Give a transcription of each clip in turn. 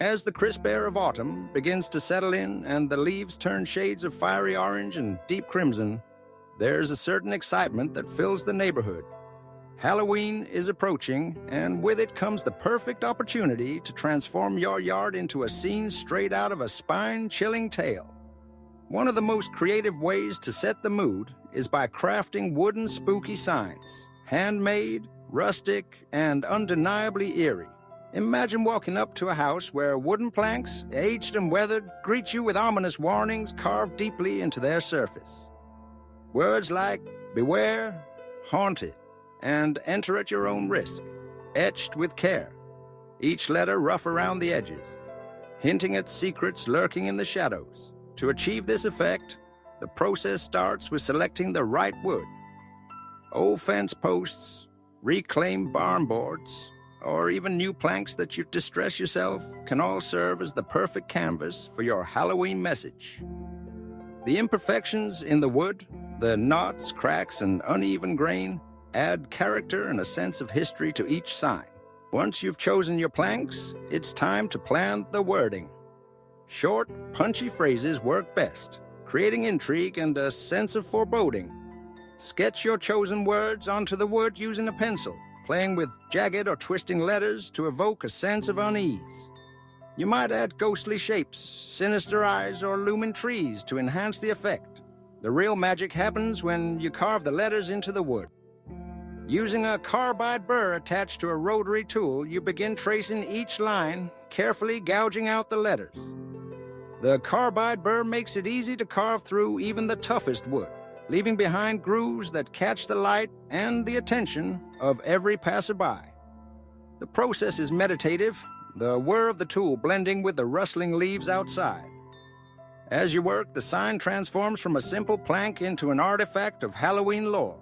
As the crisp air of autumn begins to settle in and the leaves turn shades of fiery orange and deep crimson, there's a certain excitement that fills the neighborhood. Halloween is approaching, and with it comes the perfect opportunity to transform your yard into a scene straight out of a spine-chilling tale. One of the most creative ways to set the mood is by crafting wooden spooky signs, handmade, rustic, and undeniably eerie. Imagine walking up to a house where wooden planks, aged and weathered, greet you with ominous warnings carved deeply into their surface. Words like beware, haunted, and enter at your own risk, etched with care, each letter rough around the edges, hinting at secrets lurking in the shadows. To achieve this effect, the process starts with selecting the right wood. Old fence posts, reclaimed barn boards, or even new planks that you distress yourself can all serve as the perfect canvas for your Halloween message. The imperfections in the wood, the knots, cracks, and uneven grain, add character and a sense of history to each sign. Once you've chosen your planks, it's time to plan the wording. Short, punchy phrases work best, creating intrigue and a sense of foreboding. Sketch your chosen words onto the wood using a pencil, playing with jagged or twisting letters to evoke a sense of unease. You might add ghostly shapes, sinister eyes, or looming trees to enhance the effect. The real magic happens when you carve the letters into the wood. Using a Carbide burr attached to a rotary tool, you begin tracing each line, carefully gouging out the letters. The Carbide burr makes it easy to carve through even the toughest wood, leaving behind grooves that catch the light and the attention of every passerby. The process is meditative, the whir of the tool blending with the rustling leaves outside. As you work, the sign transforms from a simple plank into an artifact of Halloween lore,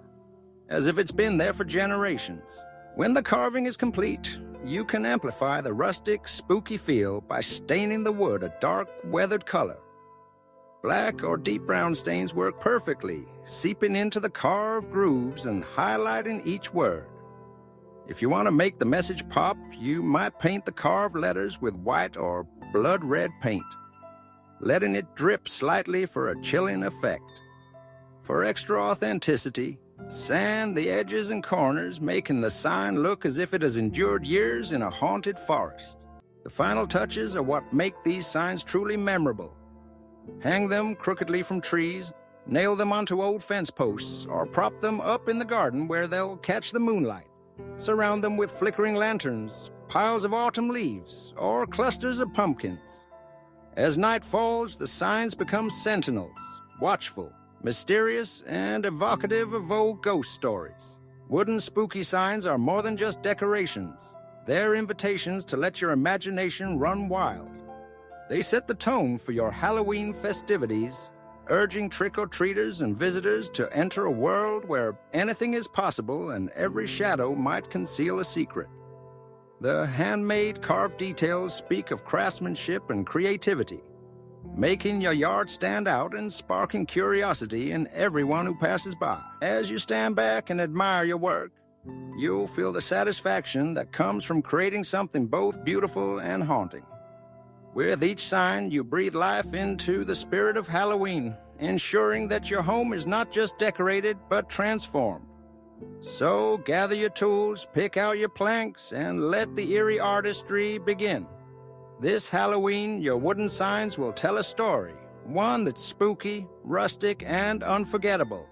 as if it's been there for generations. When the carving is complete, you can amplify the rustic, spooky feel by staining the wood a dark, weathered color. Black or deep brown stains work perfectly, seeping into the carved grooves and highlighting each word. If you want to make the message pop, you might paint the carved letters with white or blood red paint, letting it drip slightly for a chilling effect. For extra authenticity, sand the edges and corners, making the sign look as if it has endured years in a haunted forest. The final touches are what make these signs truly memorable. Hang them crookedly from trees, nail them onto old fence posts, or prop them up in the garden where they'll catch the moonlight. Surround them with flickering lanterns, piles of autumn leaves, or clusters of pumpkins. As night falls, the signs become sentinels, watchful, mysterious, and evocative of old ghost stories. Wooden spooky signs are more than just decorations. They're invitations to let your imagination run wild. They set the tone for your Halloween festivities, urging trick-or-treaters and visitors to enter a world where anything is possible and every shadow might conceal a secret. The handmade carved details speak of craftsmanship and creativity, making your yard stand out and sparking curiosity in everyone who passes by. As you stand back and admire your work, you'll feel the satisfaction that comes from creating something both beautiful and haunting. With each sign, you breathe life into the spirit of Halloween, ensuring that your home is not just decorated, but transformed. So gather your tools, pick out your planks, and let the eerie artistry begin. This Halloween, your wooden signs will tell a story, one that's spooky, rustic, and unforgettable.